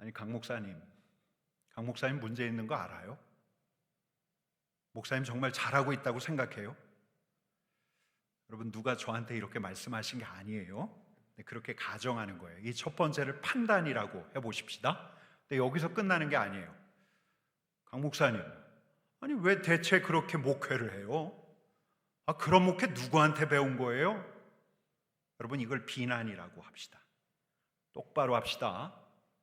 아니, 강 목사님 문제 있는 거 알아요? 목사님 정말 잘하고 있다고 생각해요? 여러분, 누가 저한테 이렇게 말씀하신 게 아니에요. 그렇게 가정하는 거예요. 이 첫 번째를 판단이라고 해보십시다. 근데 여기서 끝나는 게 아니에요. 강 목사님, 아니 왜 대체 그렇게 목회를 해요? 그런 목회 누구한테 배운 거예요? 여러분, 이걸 비난이라고 합시다. 똑바로 합시다.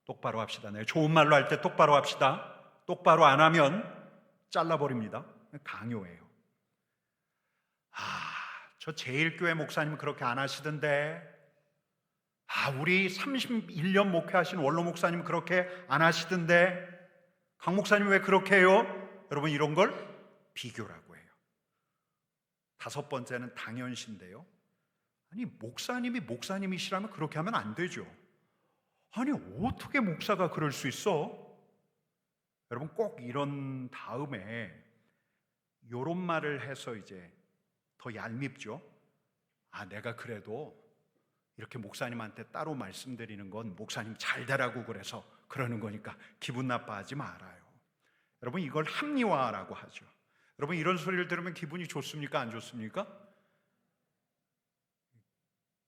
똑바로 합시다. 네, 좋은 말로 할 때 똑바로 합시다. 똑바로 안 하면 잘라버립니다. 강요해요. 저 제일교회 목사님 그렇게 안 하시던데, 우리 31년 목회하신 원로 목사님 그렇게 안 하시던데, 강 목사님 왜 그렇게 해요? 여러분, 이런 걸 비교라고 해요. 다섯 번째는 당연시인데요. 아니, 목사님이 목사님이시라면 그렇게 하면 안 되죠. 아니, 어떻게 목사가 그럴 수 있어? 여러분, 꼭 이런 다음에 이런 말을 해서 이제 더 얄밉죠. 내가 그래도 이렇게 목사님한테 따로 말씀드리는 건 목사님 잘 되라고 그래서 그러는 거니까 기분 나빠하지 말아요. 여러분, 이걸 합리화라고 하죠. 여러분, 이런 소리를 들으면 기분이 좋습니까? 안 좋습니까?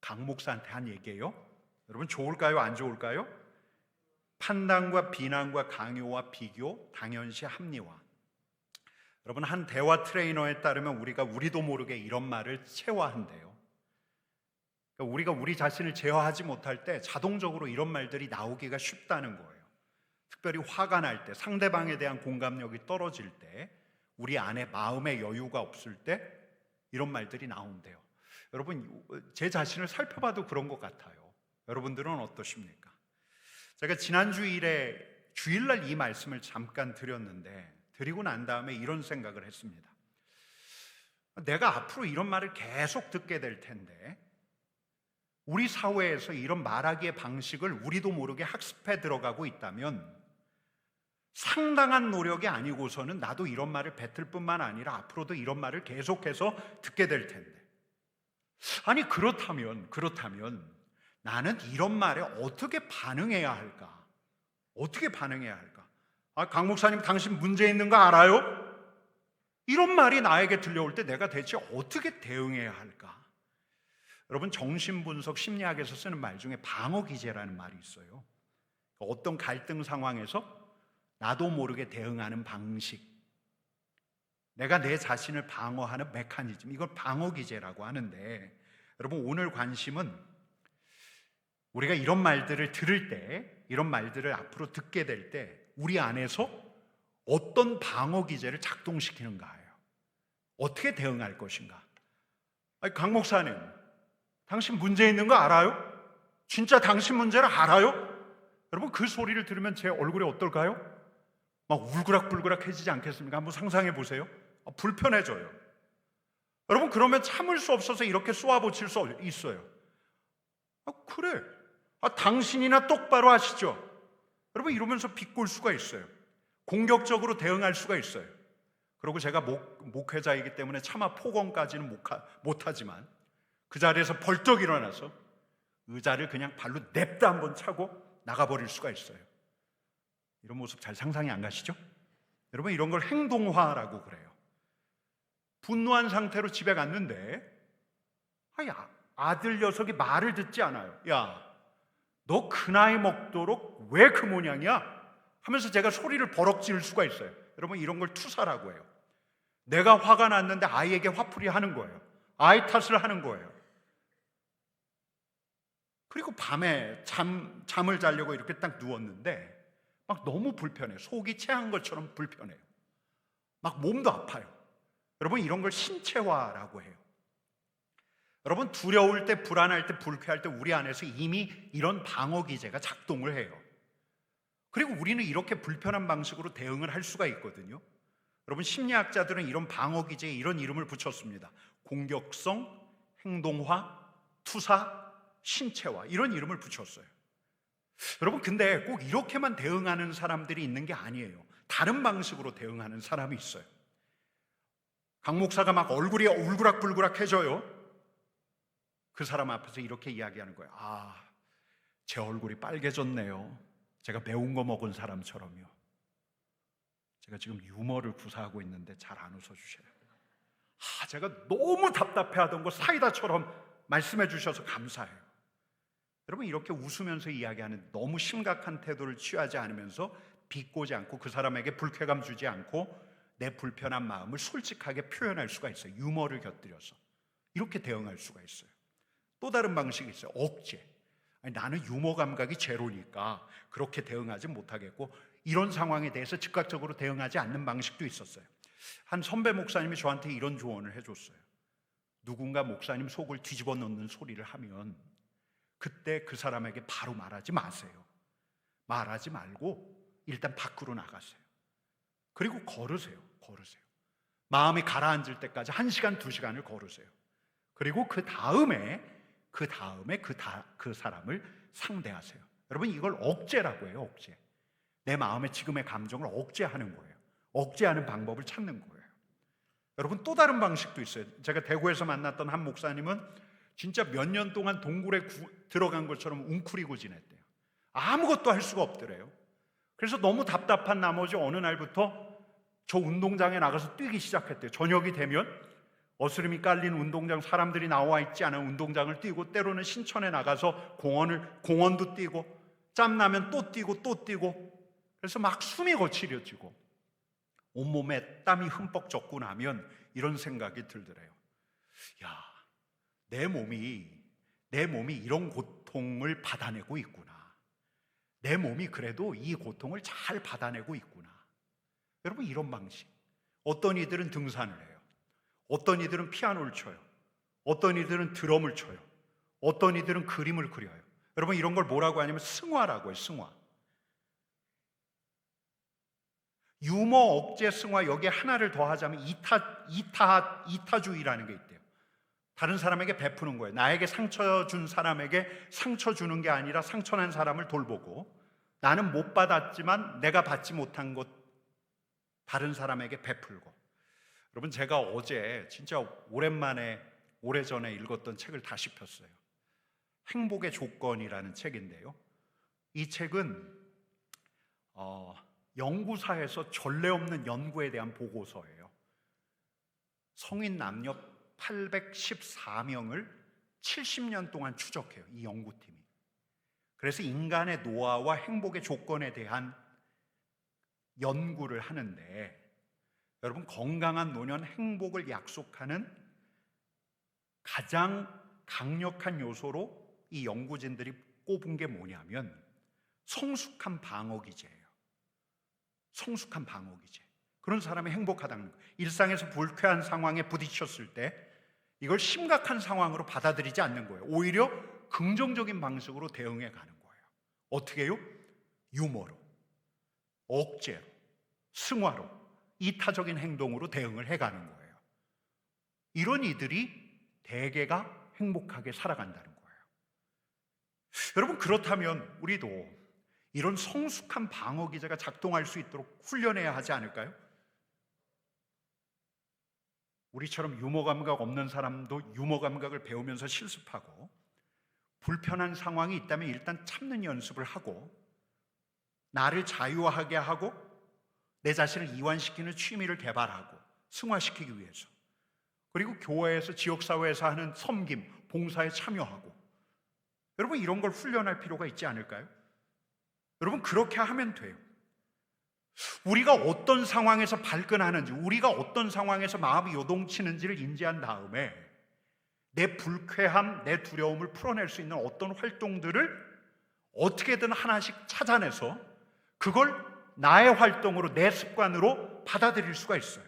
강 목사한테 한 얘기예요. 여러분, 좋을까요? 안 좋을까요? 판단과 비난과 강요와 비교, 당연시, 합리화. 여러분, 한 대화 트레이너에 따르면 우리도 모르게 이런 말을 체화한대요. 그러니까 우리가 우리 자신을 제어하지 못할 때 자동적으로 이런 말들이 나오기가 쉽다는 거예요. 특별히 화가 날 때, 상대방에 대한 공감력이 떨어질 때, 우리 안에 마음의 여유가 없을 때 이런 말들이 나온대요. 여러분, 제 자신을 살펴봐도 그런 것 같아요. 여러분들은 어떠십니까? 제가 지난 주일날 이 말씀을 잠깐 드렸는데, 드리고 난 다음에 이런 생각을 했습니다. 내가 앞으로 이런 말을 계속 듣게 될 텐데, 우리 사회에서 이런 말하기의 방식을 우리도 모르게 학습해 들어가고 있다면 상당한 노력이 아니고서는 나도 이런 말을 뱉을 뿐만 아니라 앞으로도 이런 말을 계속해서 듣게 될 텐데, 아니 그렇다면 나는 이런 말에 어떻게 반응해야 할까? 어떻게 반응해야 할까? 강 목사님, 당신 문제 있는 거 알아요? 이런 말이 나에게 들려올 때 내가 대체 어떻게 대응해야 할까? 여러분, 정신분석 심리학에서 쓰는 말 중에 방어기제라는 말이 있어요. 어떤 갈등 상황에서 나도 모르게 대응하는 방식, 내가 내 자신을 방어하는 메커니즘, 이걸 방어기제라고 하는데, 여러분, 오늘 관심은 우리가 이런 말들을 들을 때, 이런 말들을 앞으로 듣게 될 때 우리 안에서 어떤 방어기제를 작동시키는가예요. 어떻게 대응할 것인가? 강 목사님, 당신 문제 있는 거 알아요? 진짜 당신 문제를 알아요? 여러분, 그 소리를 들으면 제 얼굴이 어떨까요? 막 울그락불그락해지지 않겠습니까? 한번 상상해 보세요. 불편해져요. 여러분, 그러면 참을 수 없어서 이렇게 쏘아붙일 수 있어요. 그래, 당신이나 똑바로 하시죠. 여러분, 이러면서 비꼴 수가 있어요. 공격적으로 대응할 수가 있어요. 그리고 제가 목회자이기 때문에 차마 폭언까지는 못하지만 그 자리에서 벌떡 일어나서 의자를 그냥 발로 냅다 한번 차고 나가버릴 수가 있어요. 이런 모습 잘 상상이 안 가시죠? 여러분, 이런 걸 행동화라고 그래요. 분노한 상태로 집에 갔는데 아들 녀석이 말을 듣지 않아요. 야, 너 그 나이 먹도록 왜 그 모양이야? 하면서 제가 소리를 버럭 지를 수가 있어요. 여러분, 이런 걸 투사라고 해요. 내가 화가 났는데 아이에게 화풀이 하는 거예요. 아이 탓을 하는 거예요. 그리고 밤에 잠을 자려고 이렇게 딱 누웠는데 막 너무 불편해요. 속이 체한 것처럼 불편해요. 막 몸도 아파요. 여러분, 이런 걸 신체화라고 해요. 여러분, 두려울 때, 불안할 때, 불쾌할 때 우리 안에서 이미 이런 방어기제가 작동을 해요. 그리고 우리는 이렇게 불편한 방식으로 대응을 할 수가 있거든요. 여러분, 심리학자들은 이런 방어기제에 이런 이름을 붙였습니다. 공격성, 행동화, 투사, 신체화, 이런 이름을 붙였어요. 여러분, 근데 꼭 이렇게만 대응하는 사람들이 있는 게 아니에요. 다른 방식으로 대응하는 사람이 있어요. 강 목사가 막 얼굴이 울그락불그락해져요. 그 사람 앞에서 이렇게 이야기하는 거예요. 제 얼굴이 빨개졌네요. 제가 매운 거 먹은 사람처럼요. 제가 지금 유머를 구사하고 있는데 잘 안 웃어주셔요. 제가 너무 답답해하던 거 사이다처럼 말씀해 주셔서 감사해요. 여러분, 이렇게 웃으면서 이야기하는 너무 심각한 태도를 취하지 않으면서 비꼬지 않고 그 사람에게 불쾌감 주지 않고 내 불편한 마음을 솔직하게 표현할 수가 있어요. 유머를 곁들여서 이렇게 대응할 수가 있어요. 또 다른 방식이 있어요. 억제. 나는 유머 감각이 제로니까 그렇게 대응하지 못하겠고, 이런 상황에 대해서 즉각적으로 대응하지 않는 방식도 있었어요. 한 선배 목사님이 저한테 이런 조언을 해줬어요. 누군가 목사님 속을 뒤집어 놓는 소리를 하면 그때 그 사람에게 바로 말하지 마세요. 말하지 말고 일단 밖으로 나가세요. 그리고 걸으세요. 마음이 가라앉을 때까지 1시간, 2시간을 걸으세요. 그리고 그 다음에 그 사람을 상대하세요. 여러분, 이걸 억제라고 해요. 억제. 내 마음의 지금의 감정을 억제하는 거예요. 억제하는 방법을 찾는 거예요. 여러분, 또 다른 방식도 있어요. 제가 대구에서 만났던 한 목사님은 진짜 몇 년 동안 동굴에 들어간 것처럼 웅크리고 지냈대요. 아무것도 할 수가 없더래요. 그래서 너무 답답한 나머지 어느 날부터 저 운동장에 나가서 뛰기 시작했대요. 저녁이 되면 어스름이 깔린 운동장, 사람들이 나와 있지 않은 운동장을 뛰고, 때로는 신천에 나가서 공원도 뛰고, 짬나면 또 뛰고, 그래서 막 숨이 거칠어지고 온몸에 땀이 흠뻑 젖고 나면 이런 생각이 들더래요. 내 몸이 이런 고통을 받아내고 있구나. 내 몸이 그래도 이 고통을 잘 받아내고 있구나. 여러분, 이런 방식. 어떤 이들은 등산을 해요. 어떤 이들은 피아노를 쳐요. 어떤 이들은 드럼을 쳐요. 어떤 이들은 그림을 그려요. 여러분, 이런 걸 뭐라고 하냐면 승화라고 해요. 승화. 유머, 억제, 승화, 여기에 하나를 더 하자면 이타주의라는 게 있대요. 다른 사람에게 베푸는 거예요. 나에게 상처 준 사람에게 상처 주는 게 아니라 상처난 사람을 돌보고, 나는 못 받았지만 내가 받지 못한 것 다른 사람에게 베풀고. 여러분, 제가 어제 진짜 오래전에 읽었던 책을 다시 폈어요. 행복의 조건이라는 책인데요, 이 책은 연구사에서 전례 없는 연구에 대한 보고서예요. 성인 남녀 814명을 70년 동안 추적해요, 이 연구팀이. 그래서 인간의 노화와 행복의 조건에 대한 연구를 하는데, 여러분, 건강한 노년, 행복을 약속하는 가장 강력한 요소로 이 연구진들이 꼽은 게 뭐냐면 성숙한 방어기제예요. 성숙한 방어기제. 그런 사람이 행복하다는 거예요. 일상에서 불쾌한 상황에 부딪혔을 때 이걸 심각한 상황으로 받아들이지 않는 거예요. 오히려 긍정적인 방식으로 대응해 가는 거예요. 어떻게 해요? 유머로, 억제로, 승화로, 이타적인 행동으로 대응을 해가는 거예요. 이런 이들이 대개가 행복하게 살아간다는 거예요. 여러분, 그렇다면 우리도 이런 성숙한 방어 기제가 작동할 수 있도록 훈련해야 하지 않을까요? 우리처럼 유머 감각 없는 사람도 유머 감각을 배우면서 실습하고, 불편한 상황이 있다면 일단 참는 연습을 하고, 나를 자유하게 하고 내 자신을 이완시키는 취미를 개발하고 승화시키기 위해서, 그리고 교회에서, 지역사회에서 하는 섬김, 봉사에 참여하고, 여러분, 이런 걸 훈련할 필요가 있지 않을까요? 여러분, 그렇게 하면 돼요. 우리가 어떤 상황에서 발끈하는지, 우리가 어떤 상황에서 마음이 요동치는지를 인지한 다음에 내 불쾌함, 내 두려움을 풀어낼 수 있는 어떤 활동들을 어떻게든 하나씩 찾아내서 그걸 나의 활동으로, 내 습관으로 받아들일 수가 있어요.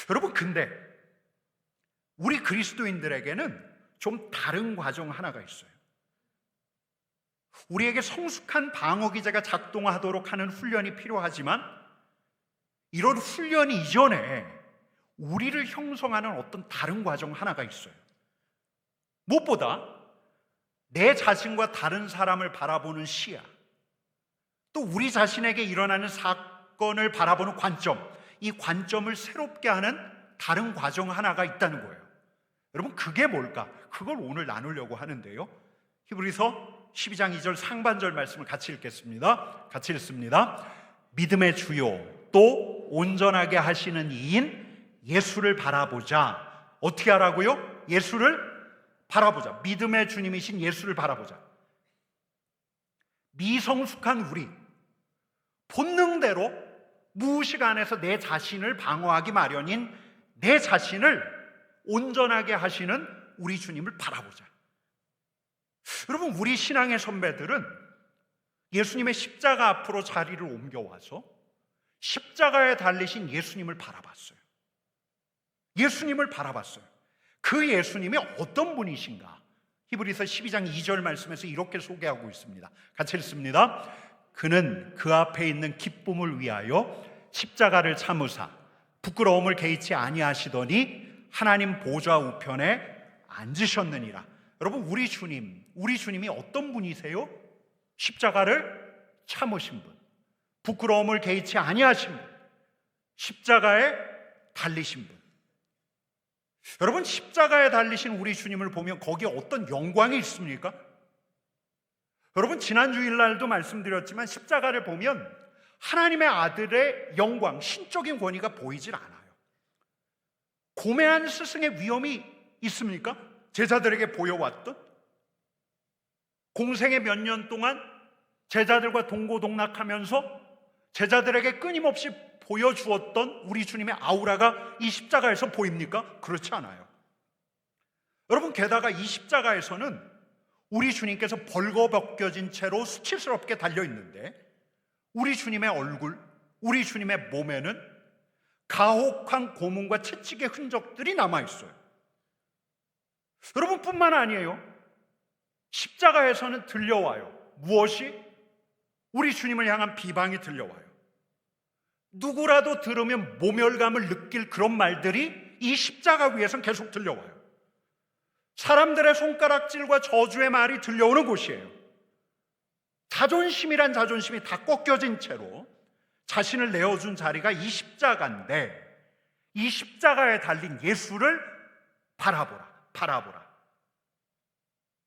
여러분, 근데 우리 그리스도인들에게는 좀 다른 과정 하나가 있어요. 우리에게 성숙한 방어 기제가 작동하도록 하는 훈련이 필요하지만, 이런 훈련이 이전에 우리를 형성하는 어떤 다른 과정 하나가 있어요. 무엇보다 내 자신과 다른 사람을 바라보는 시야, 또 우리 자신에게 일어나는 사건을 바라보는 관점, 이 관점을 새롭게 하는 다른 과정 하나가 있다는 거예요. 여러분, 그게 뭘까? 그걸 오늘 나누려고 하는데요, 히브리서 12장 2절 상반절 말씀을 같이 읽겠습니다. 같이 읽습니다. 믿음의 주요 또 온전하게 하시는 이인 예수를 바라보자. 어떻게 하라고요? 예수를 바라보자. 믿음의 주님이신 예수를 바라보자. 미성숙한 우리, 본능대로 무의식 안에서 내 자신을 방어하기 마련인 내 자신을 온전하게 하시는 우리 주님을 바라보자. 여러분, 우리 신앙의 선배들은 예수님의 십자가 앞으로 자리를 옮겨와서 십자가에 달리신 예수님을 바라봤어요. 예수님을 바라봤어요. 그 예수님이 어떤 분이신가? 히브리서 12장 2절 말씀에서 이렇게 소개하고 있습니다. 같이 읽습니다. 그는 그 앞에 있는 기쁨을 위하여 십자가를 참으사 부끄러움을 개의치 아니하시더니 하나님 보좌 우편에 앉으셨느니라. 여러분, 우리 주님이 어떤 분이세요? 십자가를 참으신 분, 부끄러움을 개의치 아니하신 분, 십자가에 달리신 분. 여러분, 십자가에 달리신 우리 주님을 보면 거기에 어떤 영광이 있습니까? 여러분, 지난 주일날도 말씀드렸지만 십자가를 보면 하나님의 아들의 영광, 신적인 권위가 보이질 않아요. 고매한 스승의 위엄이 있습니까? 제자들에게 보여왔던, 공생의 몇 년 동안 제자들과 동고동락하면서 제자들에게 끊임없이 보여주었던 우리 주님의 아우라가 이 십자가에서 보입니까? 그렇지 않아요. 여러분, 게다가 이 십자가에서는 우리 주님께서 벌거벗겨진 채로 수치스럽게 달려있는데 우리 주님의 얼굴, 우리 주님의 몸에는 가혹한 고문과 채찍의 흔적들이 남아있어요. 여러분, 뿐만 아니에요. 십자가에서는 들려와요. 무엇이? 우리 주님을 향한 비방이 들려와요. 누구라도 들으면 모멸감을 느낄 그런 말들이 이 십자가 위에선 계속 들려와요. 사람들의 손가락질과 저주의 말이 들려오는 곳이에요. 자존심이란 자존심이 다 꺾여진 채로 자신을 내어준 자리가 이 십자가인데 이 십자가에 달린 예수를 바라보라.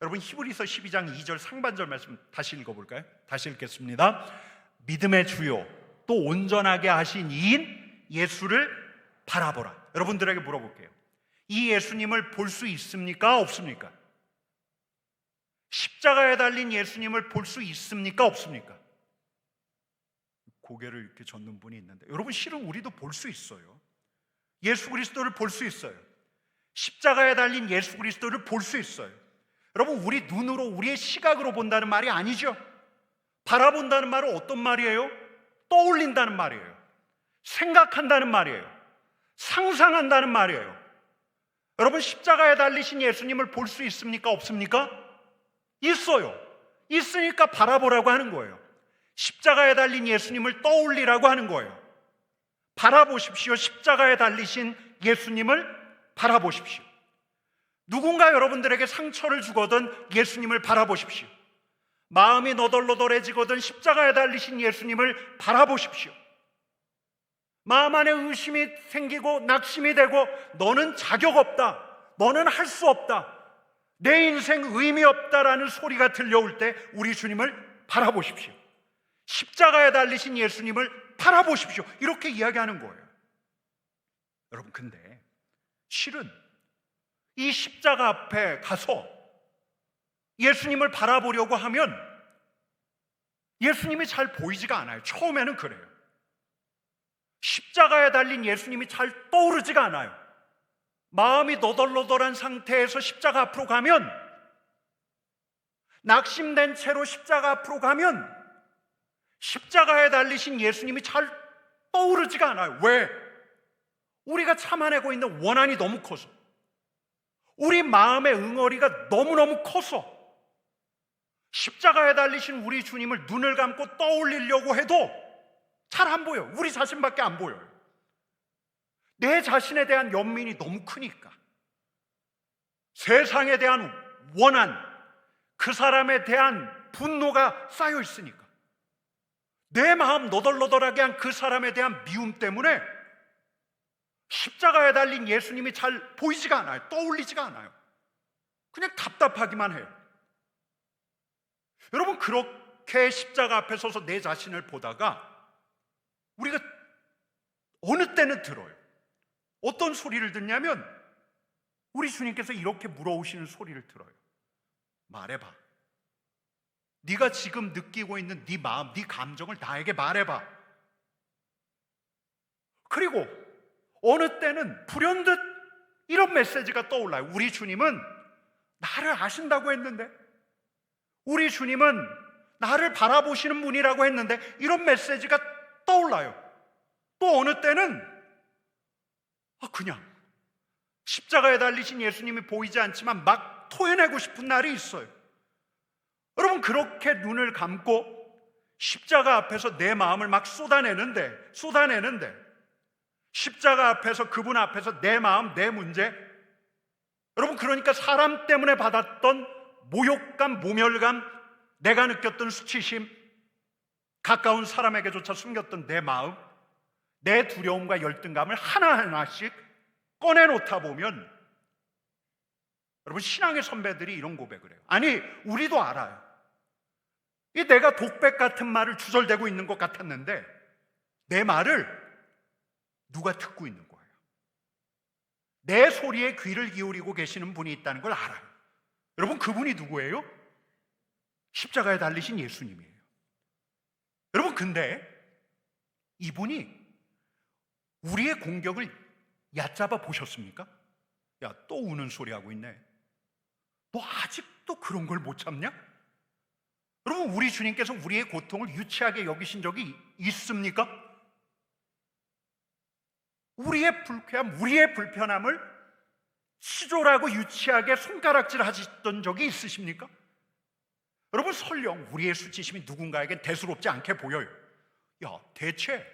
여러분, 히브리서 12장 2절 상반절 말씀 다시 읽어볼까요? 다시 읽겠습니다. 믿음의 주요 또 온전하게 하신 이인 예수를 바라보라. 여러분들에게 물어볼게요. 이 예수님을 볼 수 있습니까? 없습니까? 십자가에 달린 예수님을 볼 수 있습니까? 없습니까? 고개를 이렇게 젓는 분이 있는데, 여러분, 실은 우리도 볼 수 있어요. 예수 그리스도를 볼 수 있어요. 십자가에 달린 예수 그리스도를 볼 수 있어요. 여러분, 우리 눈으로, 우리의 시각으로 본다는 말이 아니죠. 바라본다는 말은 어떤 말이에요? 떠올린다는 말이에요. 생각한다는 말이에요. 상상한다는 말이에요. 여러분, 십자가에 달리신 예수님을 볼 수 있습니까? 없습니까? 있어요. 있으니까 바라보라고 하는 거예요. 십자가에 달린 예수님을 떠올리라고 하는 거예요. 바라보십시오. 십자가에 달리신 예수님을 바라보십시오. 누군가 여러분들에게 상처를 주거든 예수님을 바라보십시오. 마음이 너덜너덜해지거든 십자가에 달리신 예수님을 바라보십시오. 마음 안에 의심이 생기고 낙심이 되고 너는 자격 없다, 너는 할 수 없다, 내 인생 의미 없다라는 소리가 들려올 때 우리 주님을 바라보십시오. 십자가에 달리신 예수님을 바라보십시오. 이렇게 이야기하는 거예요. 여러분, 근데 실은 이 십자가 앞에 가서 예수님을 바라보려고 하면 예수님이 잘 보이지가 않아요. 처음에는 그래요. 십자가에 달린 예수님이 잘 떠오르지가 않아요. 마음이 너덜너덜한 상태에서 십자가 앞으로 가면, 낙심된 채로 십자가 앞으로 가면 십자가에 달리신 예수님이 잘 떠오르지가 않아요. 왜? 우리가 참아내고 있는 원한이 너무 커서, 우리 마음의 응어리가 너무너무 커서 십자가에 달리신 우리 주님을 눈을 감고 떠올리려고 해도 잘 안 보여요. 우리 자신밖에 안 보여요. 내 자신에 대한 연민이 너무 크니까, 세상에 대한 원한, 그 사람에 대한 분노가 쌓여 있으니까, 내 마음 너덜너덜하게 한 그 사람에 대한 미움 때문에 십자가에 달린 예수님이 잘 보이지가 않아요. 떠올리지가 않아요. 그냥 답답하기만 해요. 여러분, 그렇게 십자가 앞에 서서 내 자신을 보다가 우리가 어느 때는 들어요. 어떤 소리를 듣냐면 우리 주님께서 이렇게 물어오시는 소리를 들어요. 말해봐. 네가 지금 느끼고 있는 네 마음, 네 감정을 나에게 말해봐. 그리고 어느 때는 불현듯 이런 메시지가 떠올라요. 우리 주님은 나를 아신다고 했는데, 우리 주님은 나를 바라보시는 분이라고 했는데, 이런 메시지가 떠올라요. 또 어느 때는 그냥 십자가에 달리신 예수님이 보이지 않지만 막 토해내고 싶은 날이 있어요. 여러분, 그렇게 눈을 감고 십자가 앞에서 내 마음을 막 쏟아내는데 십자가 앞에서, 그분 앞에서 내 마음, 내 문제, 여러분, 그러니까 사람 때문에 받았던 모욕감, 모멸감, 내가 느꼈던 수치심, 가까운 사람에게조차 숨겼던 내 마음, 내 두려움과 열등감을 하나하나씩 꺼내놓다 보면, 여러분, 신앙의 선배들이 이런 고백을 해요. 아니, 우리도 알아요. 이 내가 독백 같은 말을 주절대고 있는 것 같았는데 내 말을 누가 듣고 있는 거예요. 내 소리에 귀를 기울이고 계시는 분이 있다는 걸 알아요. 여러분, 그분이 누구예요? 십자가에 달리신 예수님이에요. 여러분, 근데 이분이 우리의 공격을 얕잡아 보셨습니까? 야, 또 우는 소리 하고 있네. 너 아직도 그런 걸 못 참냐? 여러분, 우리 주님께서 우리의 고통을 유치하게 여기신 적이 있습니까? 우리의 불쾌함, 우리의 불편함을 치졸하고 유치하게 손가락질 하셨던 적이 있으십니까? 여러분, 설령 우리의 수치심이 누군가에겐 대수롭지 않게 보여요. 야, 대체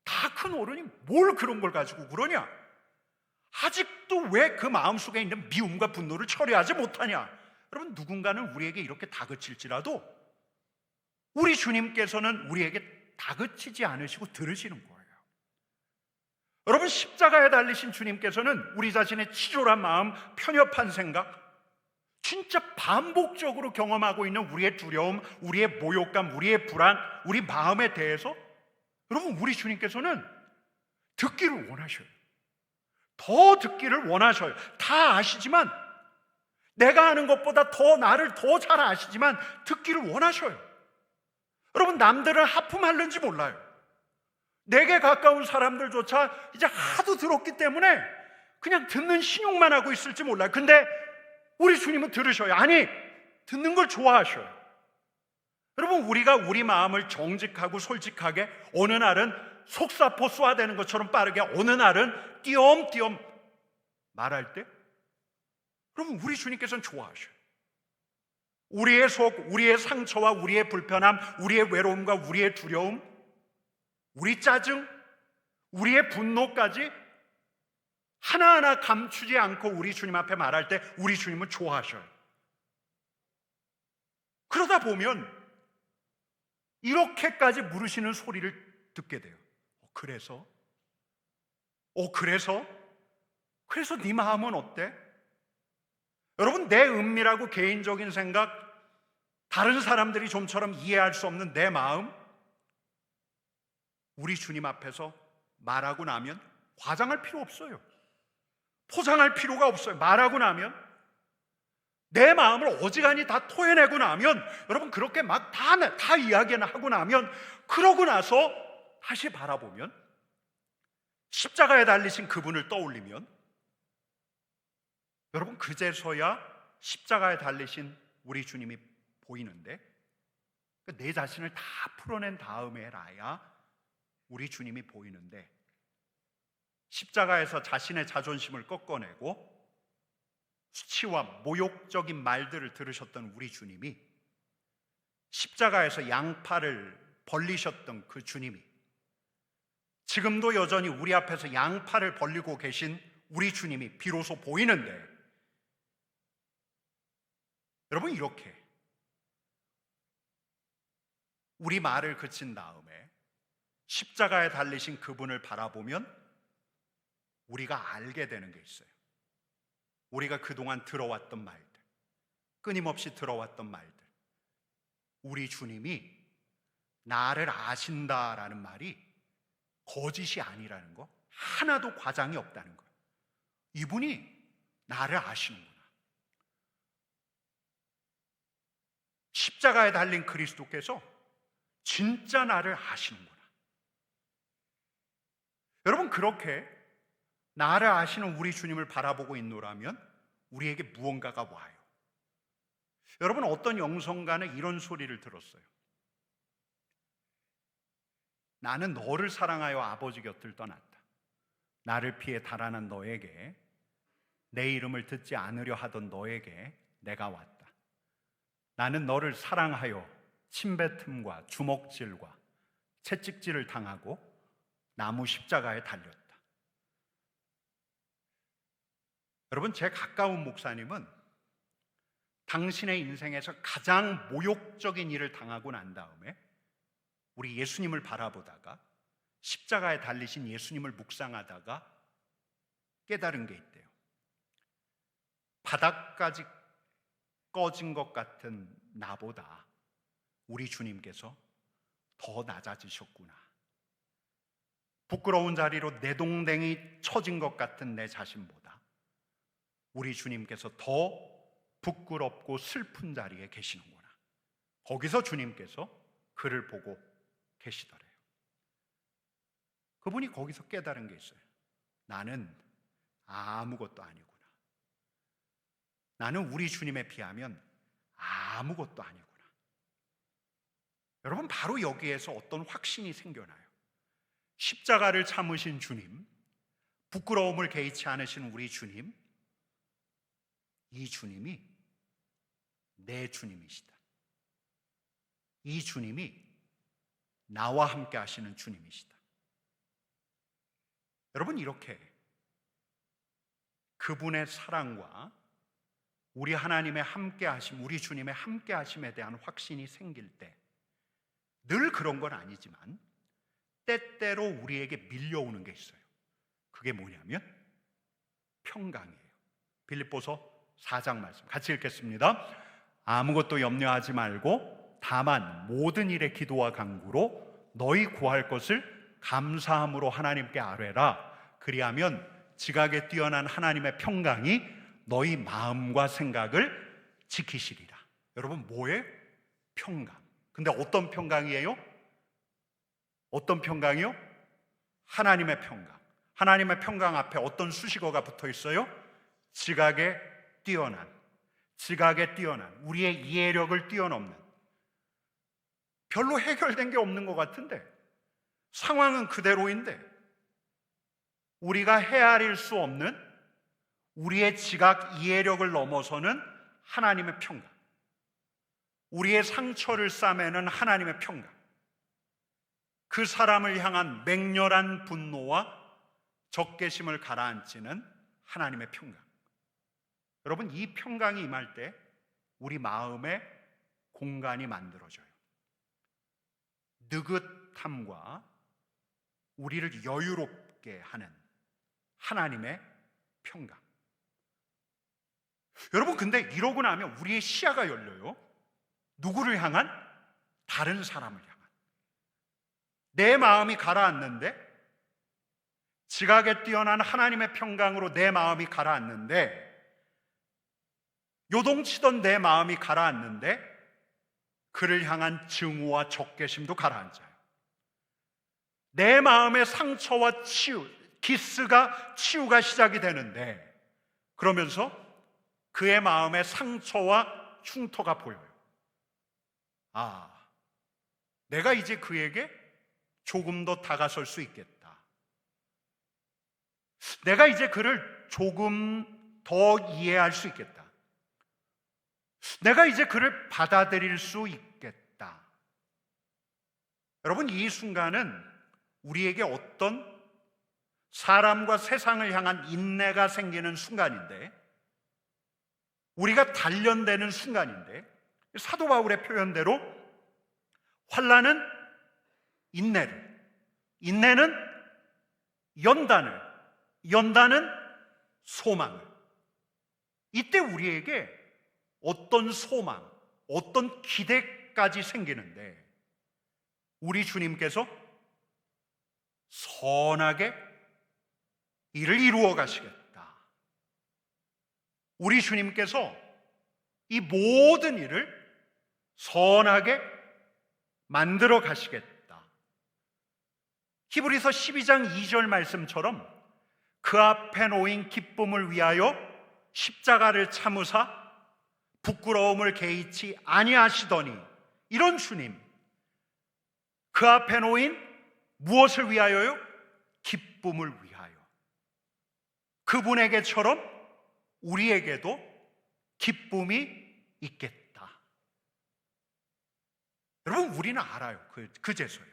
다 큰 어른이 뭘 그런 걸 가지고 그러냐? 아직도 왜 그 마음속에 있는 미움과 분노를 처리하지 못하냐? 여러분, 누군가는 우리에게 이렇게 다그칠지라도 우리 주님께서는 우리에게 다그치지 않으시고 들으시는 거예요. 여러분, 십자가에 달리신 주님께서는 우리 자신의 치졸한 마음, 편협한 생각, 진짜 반복적으로 경험하고 있는 우리의 두려움, 우리의 모욕감, 우리의 불안, 우리 마음에 대해서, 여러분, 우리 주님께서는 듣기를 원하셔요. 더 듣기를 원하셔요. 다 아시지만, 내가 아는 것보다 더 나를 더 잘 아시지만 듣기를 원하셔요. 여러분, 남들은 하품하는지 몰라요. 내게 가까운 사람들조차 이제 하도 들었기 때문에 그냥 듣는 신용만 하고 있을지 몰라요. 근데 우리 주님은 들으셔요. 아니, 듣는 걸 좋아하셔요. 여러분, 우리가 우리 마음을 정직하고 솔직하게 어느 날은 속사포 쏘아대는 것처럼 빠르게, 어느 날은 띄엄띄엄 말할 때, 여러분, 우리 주님께서는 좋아하셔요. 우리의 속, 우리의 상처와 우리의 불편함, 우리의 외로움과 우리의 두려움, 우리 짜증, 우리의 분노까지 하나하나 감추지 않고 우리 주님 앞에 말할 때 우리 주님은 좋아하셔요. 그러다 보면 이렇게까지 물으시는 소리를 듣게 돼요. 그래서 네 마음은 어때? 여러분, 내 은밀하고 개인적인 생각, 다른 사람들이 좀처럼 이해할 수 없는 내 마음, 우리 주님 앞에서 말하고 나면 과장할 필요 없어요. 포장할 필요가 없어요. 말하고 나면, 내 마음을 어지간히 다 토해내고 나면, 여러분, 그렇게 막 다 이야기나 하고 나면, 그러고 나서 다시 바라보면, 십자가에 달리신 그분을 떠올리면, 여러분, 그제서야 십자가에 달리신 우리 주님이 보이는데, 내 자신을 다 풀어낸 다음에라야 우리 주님이 보이는데, 십자가에서 자신의 자존심을 꺾어내고 수치와 모욕적인 말들을 들으셨던 우리 주님이, 십자가에서 양팔을 벌리셨던 그 주님이 지금도 여전히 우리 앞에서 양팔을 벌리고 계신 우리 주님이 비로소 보이는데, 여러분, 이렇게 우리 말을 그친 다음에 십자가에 달리신 그분을 바라보면 우리가 알게 되는 게 있어요. 우리가 그동안 들어왔던 말들, 끊임없이 들어왔던 말들, 우리 주님이 나를 아신다라는 말이 거짓이 아니라는 거, 하나도 과장이 없다는 거예요. 이분이 나를 아시는구나. 십자가에 달린 그리스도께서 진짜 나를 아시는구나. 여러분, 그렇게 나를 아시는 우리 주님을 바라보고 있노라면 우리에게 무언가가 와요. 여러분, 어떤 영성가는 이런 소리를 들었어요. 나는 너를 사랑하여 아버지 곁을 떠났다. 나를 피해 달아난 너에게, 내 이름을 듣지 않으려 하던 너에게 내가 왔다. 나는 너를 사랑하여 침뱉음과 주먹질과 채찍질을 당하고 나무 십자가에 달렸다. 여러분, 제 가까운 목사님은 당신의 인생에서 가장 모욕적인 일을 당하고 난 다음에 우리 예수님을 바라보다가 십자가에 달리신 예수님을 묵상하다가 깨달은 게 있대요. 바닥까지 꺼진 것 같은 나보다 우리 주님께서 더 낮아지셨구나. 부끄러운 자리로 내동댕이 처진 것 같은 내 자신보다 우리 주님께서 더 부끄럽고 슬픈 자리에 계시는구나. 거기서 주님께서 그를 보고 계시더래요. 그분이 거기서 깨달은 게 있어요. 나는 아무것도 아니구나. 나는 우리 주님에 비하면 아무것도 아니구나. 여러분, 바로 여기에서 어떤 확신이 생겨나요. 십자가를 참으신 주님, 부끄러움을 개의치 않으신 우리 주님, 이 주님이 내 주님이시다. 이 주님이 나와 함께 하시는 주님이시다. 여러분, 이렇게 그분의 사랑과 우리 하나님의 함께 하심, 우리 주님의 함께 하심에 대한 확신이 생길 때, 늘 그런 건 아니지만 때때로 우리에게 밀려오는 게 있어요. 그게 뭐냐면 평강이에요. 빌립보서 4장 말씀 같이 읽겠습니다. 아무것도 염려하지 말고 다만 모든 일에 기도와 간구로 너희 구할 것을 감사함으로 하나님께 아뢰라. 그리하면 지각에 뛰어난 하나님의 평강이 너희 마음과 생각을 지키시리라. 여러분, 뭐예요? 평강. 근데 어떤 평강이에요? 어떤 평강이요? 하나님의 평강. 하나님의 평강 앞에 어떤 수식어가 붙어 있어요? 지각에 뛰어난, 지각에 뛰어난, 우리의 이해력을 뛰어넘는. 별로 해결된 게 없는 것 같은데, 상황은 그대로인데 우리가 헤아릴 수 없는 우리의 지각 이해력을 넘어서는 하나님의 평강, 우리의 상처를 싸매는 하나님의 평강, 그 사람을 향한 맹렬한 분노와 적개심을 가라앉히는 하나님의 평강. 여러분, 이 평강이 임할 때 우리 마음에 공간이 만들어져요. 느긋함과 우리를 여유롭게 하는 하나님의 평강. 여러분, 근데 이러고 나면 우리의 시야가 열려요. 누구를 향한? 다른 사람을 향한. 내 마음이 가라앉는데, 지각에 뛰어난 하나님의 평강으로 내 마음이 가라앉는데, 요동치던 내 마음이 가라앉는데 그를 향한 증오와 적개심도 가라앉아요. 내 마음의 상처와 치유가 시작이 되는데, 그러면서 그의 마음의 상처와 흉터가 보여요. 아, 내가 이제 그에게 조금 더 다가설 수 있겠다. 내가 이제 그를 조금 더 이해할 수 있겠다. 내가 이제 그를 받아들일 수 있겠다. 여러분, 이 순간은 우리에게 어떤 사람과 세상을 향한 인내가 생기는 순간인데, 우리가 단련되는 순간인데, 사도 바울의 표현대로 환난은 인내를, 인내는 연단을, 연단은 소망을. 이때 우리에게 어떤 소망, 어떤 기대 일까지 생기는데 우리 주님께서 선하게 이를 이루어 가시겠다. 우리 주님께서 이 모든 일을 선하게 만들어 가시겠다. 히브리서 12장 2절 말씀처럼 그 앞에 놓인 기쁨을 위하여 십자가를 참으사 부끄러움을 개의치 아니하시더니, 이런 주님, 그 앞에 놓인 무엇을 위하여요? 기쁨을 위하여. 그분에게처럼 우리에게도 기쁨이 있겠다. 여러분, 우리는 알아요. 그제서야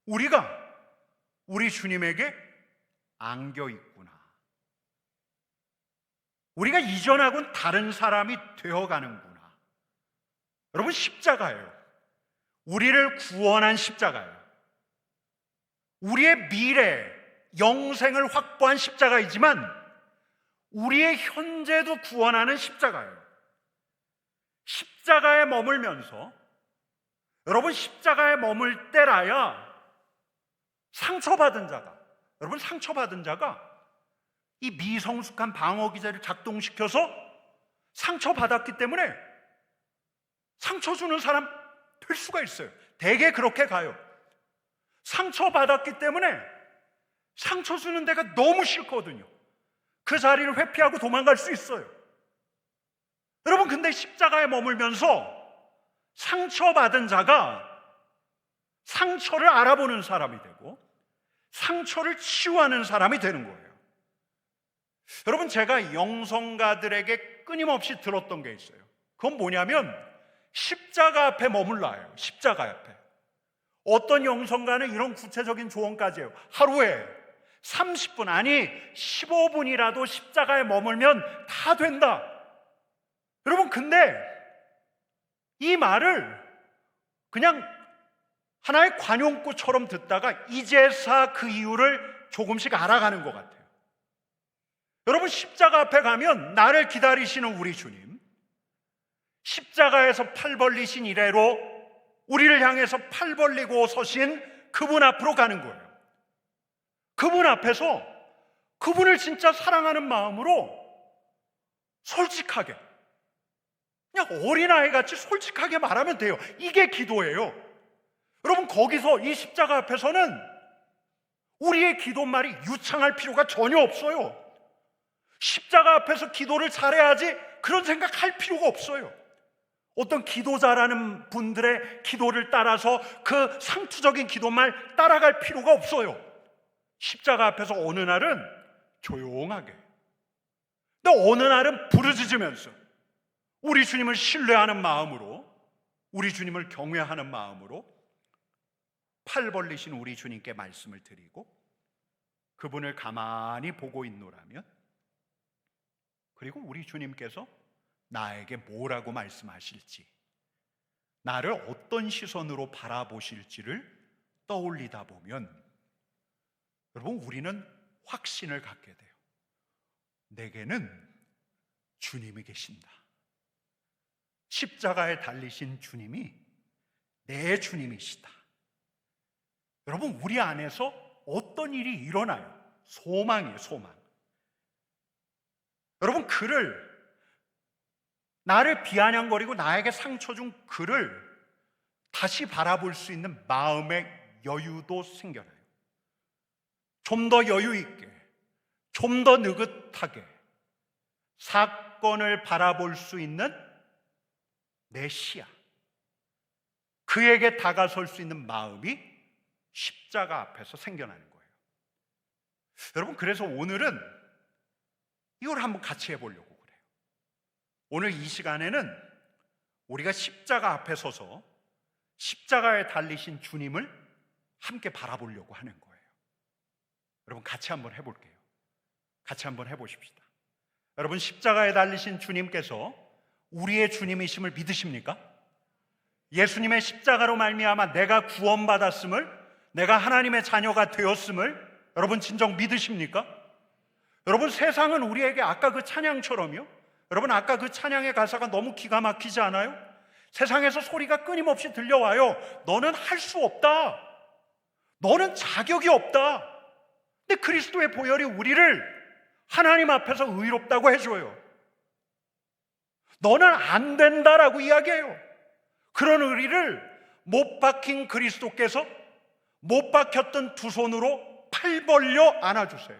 우리가 우리 주님에게 안겨 있구나. 우리가 이전하고는 다른 사람이 되어가는구나. 여러분, 십자가예요. 우리를 구원한 십자가예요. 우리의 미래, 영생을 확보한 십자가이지만 우리의 현재도 구원하는 십자가예요. 십자가에 머물면서, 여러분, 십자가에 머물 때라야 상처받은 자가, 여러분, 상처받은 자가 이 미성숙한 방어 기제를 작동시켜서 상처받았기 때문에 상처 주는 사람 될 수가 있어요. 대개 그렇게 가요. 상처받았기 때문에 상처 주는 데가 너무 싫거든요. 그 자리를 회피하고 도망갈 수 있어요. 여러분, 근데 십자가에 머물면서 상처받은 자가 상처를 알아보는 사람이 되고 상처를 치유하는 사람이 되는 거예요. 여러분, 제가 영성가들에게 끊임없이 들었던 게 있어요. 그건 뭐냐면 십자가 앞에 머물러요. 십자가 앞에. 어떤 영성가는 이런 구체적인 조언까지 해요. 하루에 30분, 아니 15분이라도 십자가에 머물면 다 된다. 여러분, 근데 이 말을 그냥 하나의 관용구처럼 듣다가 이제서 그 이유를 조금씩 알아가는 것 같아요. 여러분, 십자가 앞에 가면 나를 기다리시는 우리 주님, 십자가에서 팔 벌리신 이래로 우리를 향해서 팔 벌리고 서신 그분 앞으로 가는 거예요. 그분 앞에서 그분을 진짜 사랑하는 마음으로 솔직하게, 그냥 어린아이 같이 솔직하게 말하면 돼요. 이게 기도예요. 여러분, 거기서 이 십자가 앞에서는 우리의 기도말이 유창할 필요가 전혀 없어요. 십자가 앞에서 기도를 잘해야지 그런 생각할 필요가 없어요. 어떤 기도 잘하는 분들의 기도를 따라서 그 상투적인 기도말 따라갈 필요가 없어요. 십자가 앞에서 어느 날은 조용하게, 근데 어느 날은 부르짖으면서 우리 주님을 신뢰하는 마음으로, 우리 주님을 경외하는 마음으로 팔 벌리신 우리 주님께 말씀을 드리고 그분을 가만히 보고 있노라면, 그리고 우리 주님께서 나에게 뭐라고 말씀하실지, 나를 어떤 시선으로 바라보실지를 떠올리다 보면 여러분, 우리는 확신을 갖게 돼요. 내게는 주님이 계신다. 십자가에 달리신 주님이 내 주님이시다. 여러분, 우리 안에서 어떤 일이 일어나요? 소망이에요, 소망. 여러분, 나를 비아냥거리고 나에게 상처 준 그를 다시 바라볼 수 있는 마음의 여유도 생겨나요. 좀 더 여유 있게, 좀 더 느긋하게 사건을 바라볼 수 있는 내 시야, 그에게 다가설 수 있는 마음이 십자가 앞에서 생겨나는 거예요. 여러분, 그래서 오늘은 이걸 한번 같이 해보려고 그래요. 오늘 이 시간에는 우리가 십자가 앞에 서서 십자가에 달리신 주님을 함께 바라보려고 하는 거예요. 여러분, 같이 한번 해볼게요. 같이 한번 해보십시다. 여러분, 십자가에 달리신 주님께서 우리의 주님이심을 믿으십니까? 예수님의 십자가로 말미암아 내가 구원받았음을, 내가 하나님의 자녀가 되었음을 여러분 진정 믿으십니까? 여러분, 세상은 우리에게 아까 그 찬양처럼요, 여러분, 아까 그 찬양의 가사가 너무 기가 막히지 않아요? 세상에서 소리가 끊임없이 들려와요. 너는 할 수 없다. 너는 자격이 없다. 근데 그리스도의 보혈이 우리를 하나님 앞에서 의롭다고 해줘요. 너는 안 된다라고 이야기해요. 그런 우리를 못 박힌 그리스도께서 못 박혔던 두 손으로 팔 벌려 안아주세요.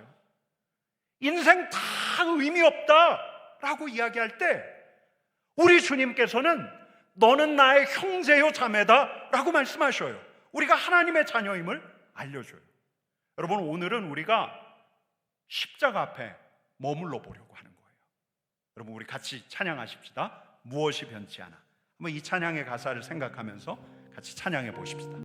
인생 다 의미 없다라고 이야기할 때 우리 주님께서는 너는 나의 형제요 자매다 라고 말씀하셔요. 우리가 하나님의 자녀임을 알려줘요. 여러분, 오늘은 우리가 십자가 앞에 머물러 보려고 하는 거예요. 여러분, 우리 같이 찬양하십시다. 무엇이 변치 않아. 한번 이 찬양의 가사를 생각하면서 같이 찬양해 보십시다.